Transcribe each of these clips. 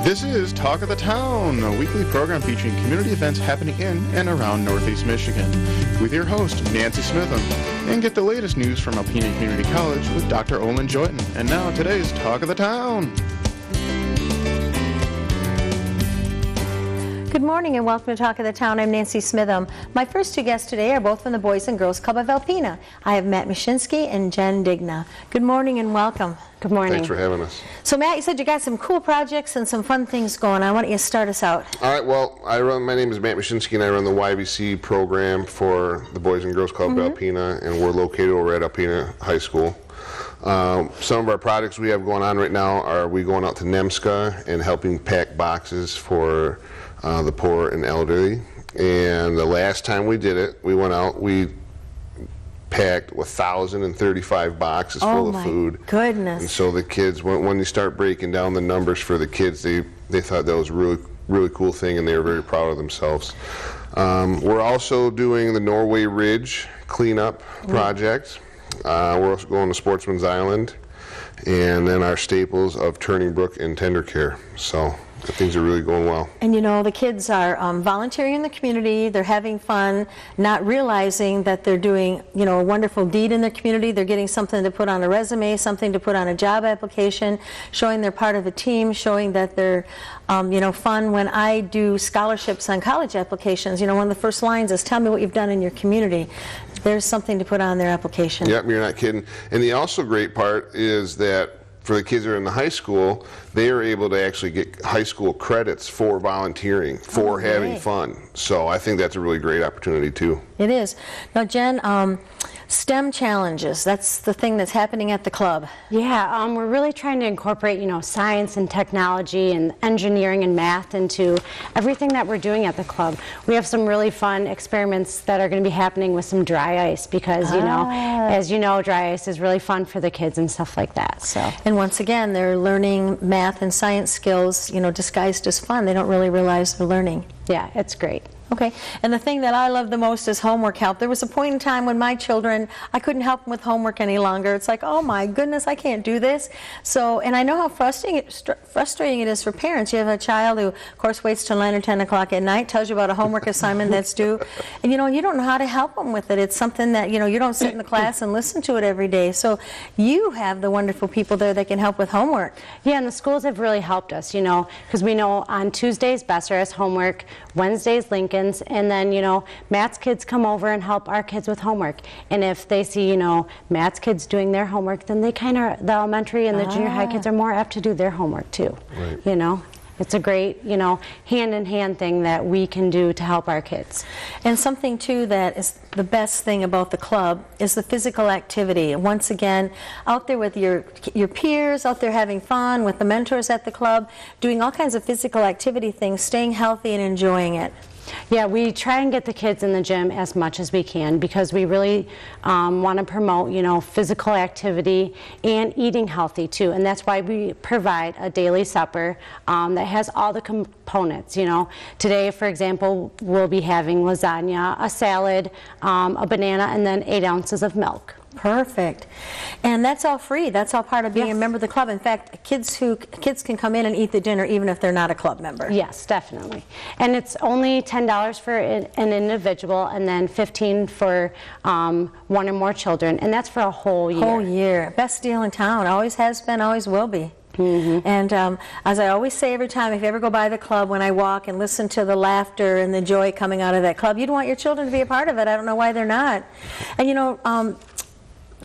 This is Talk of the Town, a weekly program featuring community events happening in and around Northeast Michigan, with your host, Nancy Smitham. And get the latest news from Alpena Community College with Dr. Olin Joyton. And now, today's Talk of the Town. Good morning and welcome to Talk of the Town. I'm Nancy Smitham. My first two guests today are both from the Boys and Girls Club of Alpena. I have Matt Mashinsky and Jen Digna. Good morning and welcome. Good morning. Thanks for having us. So Matt, you said you got some cool projects and some fun things going on. Why don't you start us out? All right, well, my name is Matt Mashinsky and I run the YVC program for the Boys and Girls Club of Alpena, and we're located over at Alpena High School. Some of our projects we have going on right now are we going out to NEMSCA and helping pack boxes for the poor and elderly. And the last time we did it, we went out, we packed 1,035 boxes full of food. Oh my goodness. And so the kids, when you start breaking down the numbers for the kids, they thought that was a really cool thing, and they were very proud of themselves. We're also doing the Norway Ridge cleanup project. We're also going to Sportsman's Island, and then our staples of Turning Brook and Tender Care. So things are really going well. And you know, the kids are volunteering in the community, they're having fun, not realizing that they're doing, you know, a wonderful deed in their community. They're getting something to put on a resume, something to put on a job application, showing they're part of a team, showing that they're, you know, fun. When I do scholarships on college applications, you know, one of the first lines is, tell me what you've done in your community. There's something to put on their application. Yep, you're not kidding. And the also great part is that for the kids that are in the high school, they are able to actually get high school credits for volunteering, for having fun. So I think that's a really great opportunity too. It is. Now Jen, STEM challenges, that's the thing that's happening at the club. Yeah, we're really trying to incorporate, you know, science and technology and engineering and math into everything that we're doing at the club. We have some really fun experiments that are going to be happening with some dry ice because, you know, as you know, dry ice is really fun for the kids and stuff like that. So. And once again, they're learning math and science skills, you know, disguised as fun. They don't really realize they're learning. Yeah, it's great. Okay, and the thing that I love the most is homework help. There was a point in time when my children, I couldn't help them with homework any longer. It's like, oh my goodness, I can't do this. So, and I know how frustrating it is for parents. You have a child who, of course, waits till 9 or 10 o'clock at night, tells you about a homework assignment that's due, and you know, you don't know how to help them with it. It's something that, you know, you don't sit in the class and listen to it every day. So you have the wonderful people there that can help with homework. Yeah, and the schools have really helped us, you know, because we know on Tuesdays, Besser has homework, Wednesdays, Lincoln, and then, you know, Matt's kids come over and help our kids with homework. And if they see, you know, Matt's kids doing their homework, then they kind of, the elementary and the junior high kids are more apt to do their homework too. Right. You know, it's a great, you know, hand-in-hand thing that we can do to help our kids. And something too that is the best thing about the club is the physical activity. Once again, out there with your peers, out there having fun, with the mentors at the club, doing all kinds of physical activity things, staying healthy and enjoying it. Yeah, we try and get the kids in the gym as much as we can because we really want to promote, you know, physical activity and eating healthy too. And that's why we provide a daily supper that has all the components, you know. Today, for example, we'll be having lasagna, a salad, a banana, and then 8 ounces of milk. Perfect. And that's all free. That's all part of being a member of the club. In fact, kids can come in and eat the dinner even if they're not a club member. Yes, definitely. And it's only $10 for an individual and then $15 for one or more children. And that's for a whole year. Whole year. Best deal in town. Always has been, always will be. And as I always say every time, if you ever go by the club, when I walk and listen to the laughter and the joy coming out of that club, you'd want your children to be a part of it. I don't know why they're not. And you know,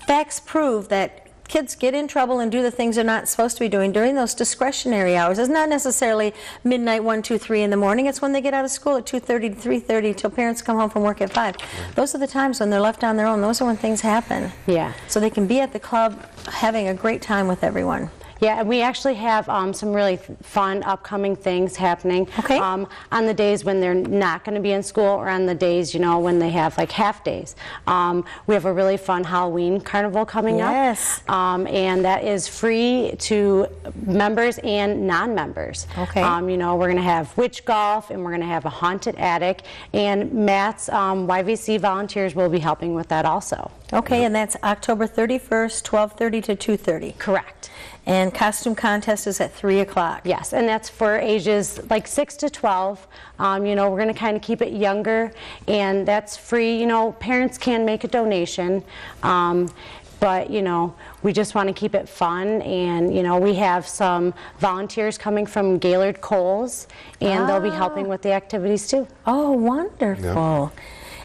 facts prove that kids get in trouble and do the things they're not supposed to be doing during those discretionary hours. It's not necessarily midnight, 1, 2, 3 in the morning. It's when they get out of school at 2:30 to 3:30 till parents come home from work at 5. Those are the times when they're left on their own. Those are when things happen. Yeah. So they can be at the club having a great time with everyone. Yeah, and we actually have some really fun upcoming things happening on the days when they're not going to be in school or on the days, you know, when they have like half days. We have a really fun Halloween carnival coming up. And that is free to members and non-members. You know, we're going to have witch golf and we're going to have a haunted attic, and Matt's YVC volunteers will be helping with that also. And that's October 31st, 12:30 to 2:30. Correct. And costume contest is at 3 o'clock. Yes, and that's for ages like 6 to 12. You know, we're going to kind of keep it younger, and that's free. You know, parents can make a donation. But, you know, we just want to keep it fun, and, you know, we have some volunteers coming from Gaylord Coles, and they'll be helping with the activities too. Oh, wonderful. Yeah.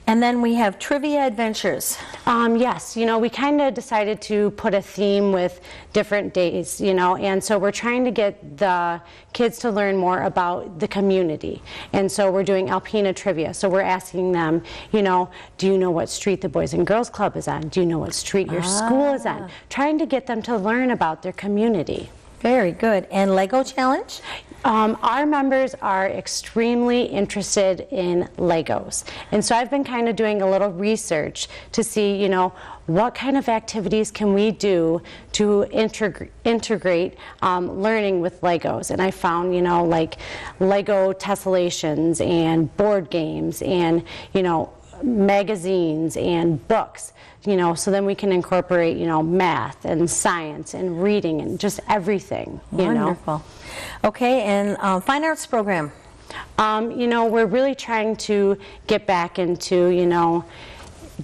And then we have Trivia Adventures. Yes, you know, we kind of decided to put a theme with different days, you know, and so we're trying to get the kids to learn more about the community. And so we're doing Alpena Trivia. So we're asking them, you know, do you know what street the Boys and Girls Club is on? Do you know what street your school is on? Trying to get them to learn about their community. Very good. And Lego Challenge? Our members are extremely interested in Legos. And so I've been kind of doing a little research to see, you know, what kind of activities can we do to integrate learning with Legos. And I found, you know, like Lego tessellations and board games and, you know, magazines and books, you know, so then we can incorporate, you know, math and science and reading and just everything, you know. Wonderful. Okay, and Fine Arts Program. You know, we're really trying to get back into, you know,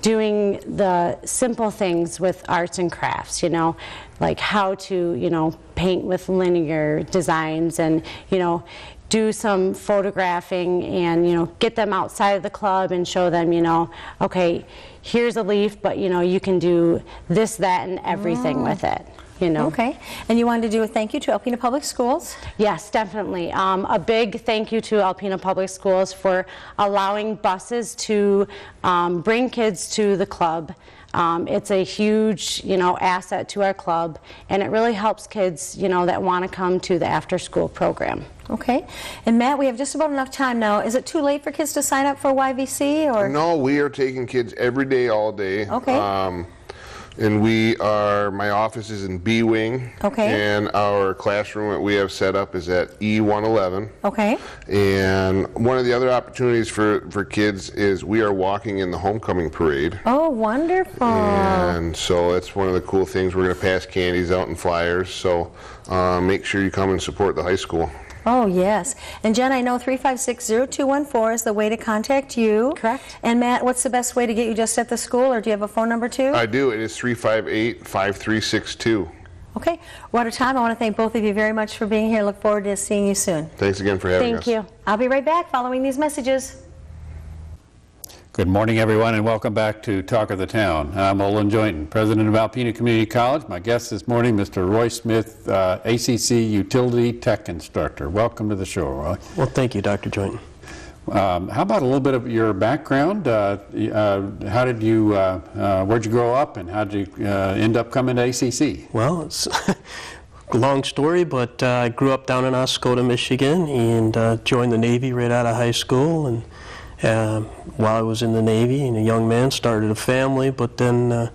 doing the simple things with arts and crafts, you know, like how to, you know, paint with linear designs and, you know, do some photographing and, you know, get them outside of the club and show them, you know, okay, here's a leaf, but, you know, you can do this, that, and everything with it. You know. Okay, and you wanted to do a thank you to Alpena Public Schools? Yes, definitely. A big thank you to Alpena Public Schools for allowing buses to bring kids to the club. It's a huge, you know, asset to our club, and it really helps kids, you know, that want to come to the after-school program. Okay, and Matt, we have just about enough time now. Is it too late for kids to sign up for YVC, or? No, we are taking kids every day, all day. Okay. And my office is in B Wing. Okay. And our classroom that we have set up is at E111. Okay. And one of the other opportunities for kids is we are walking in the homecoming parade. Oh, wonderful. And so that's one of the cool things. We're going to pass candies out and flyers. So make sure you come and support the high school. Oh, yes. And Jen, I know 356-0214 is the way to contact you. Correct. And Matt, what's the best way to get you just at the school, or do you have a phone number too? I do. It is 358-5362. Okay. We're out of time. I want to thank both of you very much for being here. Look forward to seeing you soon. Thanks again for having us. Thank you. I'll be right back following these messages. Good morning, everyone, and welcome back to Talk of the Town. I'm Olin Joynton, president of Alpena Community College. My guest this morning, Mr. Roy Smith, ACC Utility Tech Instructor. Welcome to the show, Roy. Well, thank you, Dr. Joynton. How about a little bit of your background? How did you, where'd you grow up, and how did you end up coming to ACC? Well, it's a long story, but I grew up down in Oscoda, Michigan, and joined the Navy right out of high school. And while I was in the Navy, and a young man, started a family, but then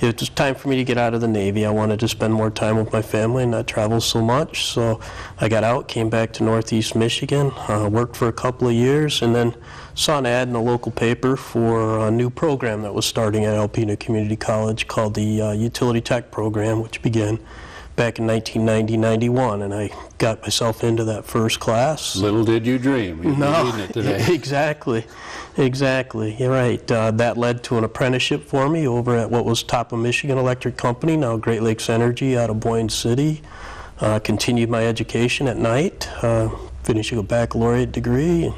it was time for me to get out of the Navy. I wanted to spend more time with my family and not travel so much, so I got out, came back to Northeast Michigan, worked for a couple of years, and then saw an ad in a local paper for a new program that was starting at Alpena Community College called the Utility Tech Program, which began back in 1990-91, and I got myself into that first class. Little did you dream. You'd be reading it today. Exactly. You're right. That led to an apprenticeship for me over at what was Top of Michigan Electric Company, now Great Lakes Energy out of Boyne City. Continued my education at night, finishing a baccalaureate degree. And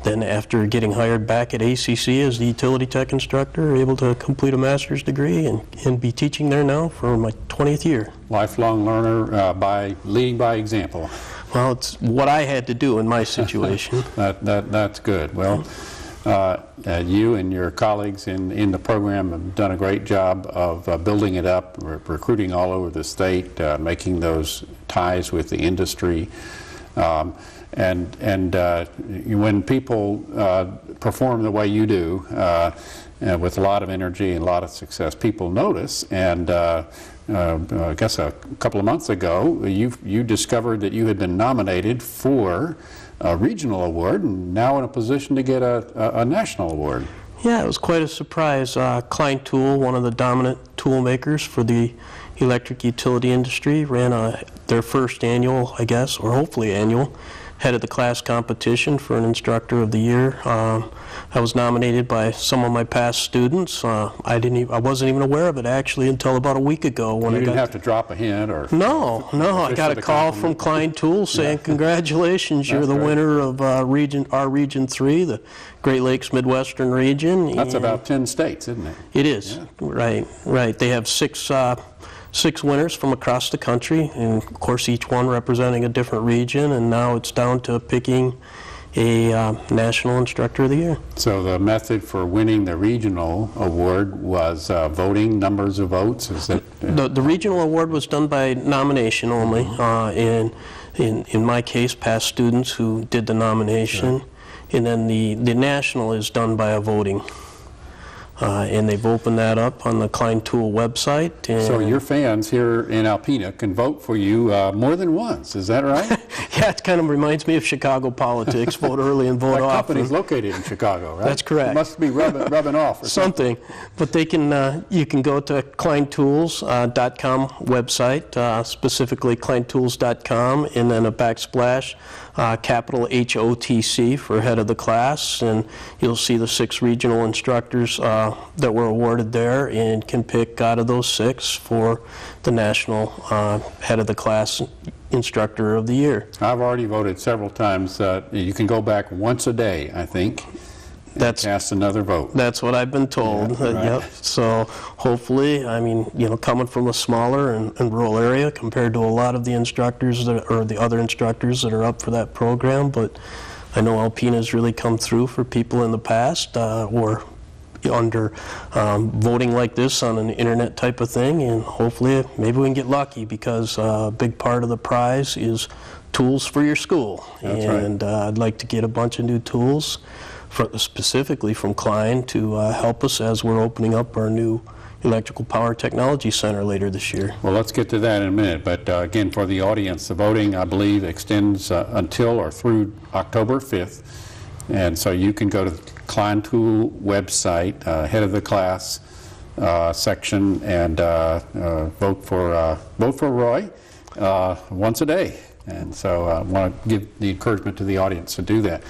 then after getting hired back at ACC as the utility tech instructor, able to complete a master's degree and be teaching there now for my 20th year. Lifelong learner, by leading by example. Well, it's what I had to do in my situation. That's good. Well, you and your colleagues in the program have done a great job of building it up, recruiting all over the state, making those ties with the industry. And when people perform the way you do, with a lot of energy and a lot of success, people notice. And I guess a couple of months ago, you discovered that you had been nominated for a regional award, and now in a position to get a national award. Yeah, it was quite a surprise. Klein Tool, one of the dominant tool makers for the electric utility industry, ran their first annual, I guess, or hopefully annual, head of the class competition for an instructor of the year. I was nominated by some of my past students. I wasn't even aware of it actually until about a week ago when you didn't have to drop a hint or. No, I got a call from Klein Tools saying, "Congratulations, you're the winner of our Region 3, the Great Lakes Midwestern region." That's about 10 states, isn't it? It is, yeah. Right. They have six winners from across the country, and of course each one representing a different region, and now it's down to picking a National Instructor of the Year. So the method for winning the regional award was voting, numbers of votes? Is that, the regional award was done by nomination only, and in my case, past students who did the nomination, and then the national is done by a voting. And they've opened that up on the Klein Tool website. So your fans here in Alpena can vote for you more than once, is that right? Yeah, it kind of reminds me of Chicago politics, vote early and vote often. That company's located in Chicago, right? That's correct. It must be rubbing off or something. But they can, you can go to kleintools.com website, specifically kleintools.com, and then a backslash, capital HOTC for head of the class, and you'll see the 6 regional instructors that were awarded there, and can pick out of those 6 for the national head of the class instructor of the year. I've already voted several times. You can go back once a day, I think, and cast another vote. That's what I've been told. Yeah, right. Yep. So hopefully, I mean, coming from a smaller and rural area compared to a lot of the instructors or the other instructors that are up for that program, but I know Alpena's really come through for people in the past or under voting like this on an internet type of thing, and hopefully maybe we can get lucky, because a big part of the prize is tools for your school. That's and right. I'd like to get a bunch of new tools specifically from Klein to help us as we're opening up our new Electrical Power Technology Center later this year. Well, let's get to that in a minute, but again, for the audience, the voting, I believe, extends until or through October 5th, and so you can go to the Klein Tool website, head of the class section, and vote for Roy once a day. And so I want to give the encouragement to the audience to do that.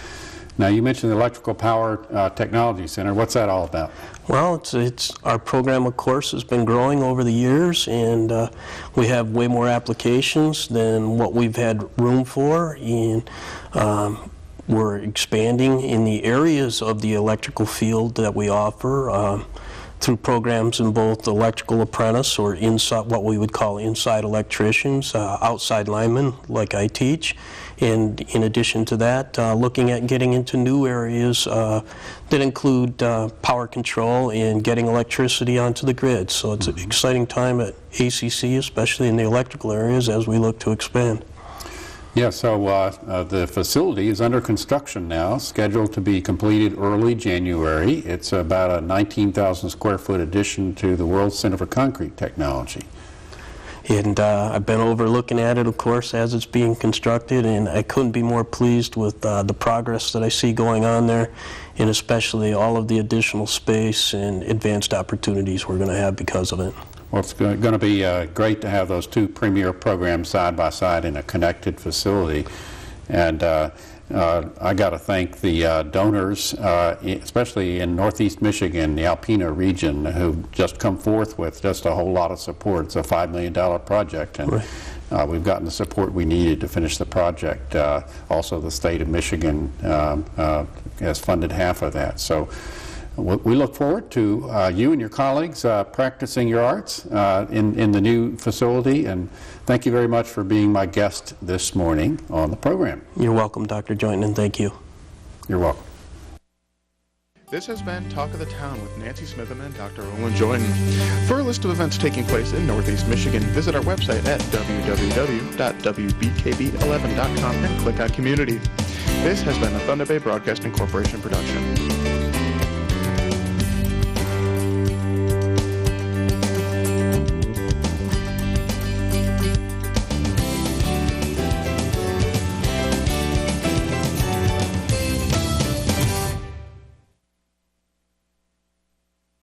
Now, you mentioned the Electrical Power Technology Center. What's that all about? Well, it's our program, of course, has been growing over the years, and we have way more applications than what we've had room for, and we're expanding in the areas of the electrical field that we offer through programs in both electrical apprentice or inside, what we would call inside electricians, outside linemen like I teach, and in addition to that, looking at getting into new areas that include power control and getting electricity onto the grid. So it's an exciting time at ACC, especially in the electrical areas, as we look to expand. Yeah, so the facility is under construction now, scheduled to be completed early January. It's about a 19,000 square foot addition to the World Center for Concrete Technology. And I've been over looking at it, of course, as it's being constructed, and I couldn't be more pleased with the progress that I see going on there, and especially all of the additional space and advanced opportunities we're going to have because of it. Well, it's going to be great to have those 2 premier programs side by side in a connected facility. And I got to thank the donors, especially in Northeast Michigan, the Alpena region, who've just come forth with just a whole lot of support. It's a $5 million project, and right. We've gotten the support we needed to finish the project. Also, the state of Michigan has funded half of that. So we look forward to you and your colleagues practicing your arts in the new facility, and thank you very much for being my guest this morning on the program. You're welcome, Dr. Joynton, and thank you. You're welcome. This has been Talk of the Town with Nancy Smitham and Dr. Olin Joynton. For a list of events taking place in Northeast Michigan, visit our website at www.wbkb11.com and click on Community. This has been a Thunder Bay Broadcasting Corporation production.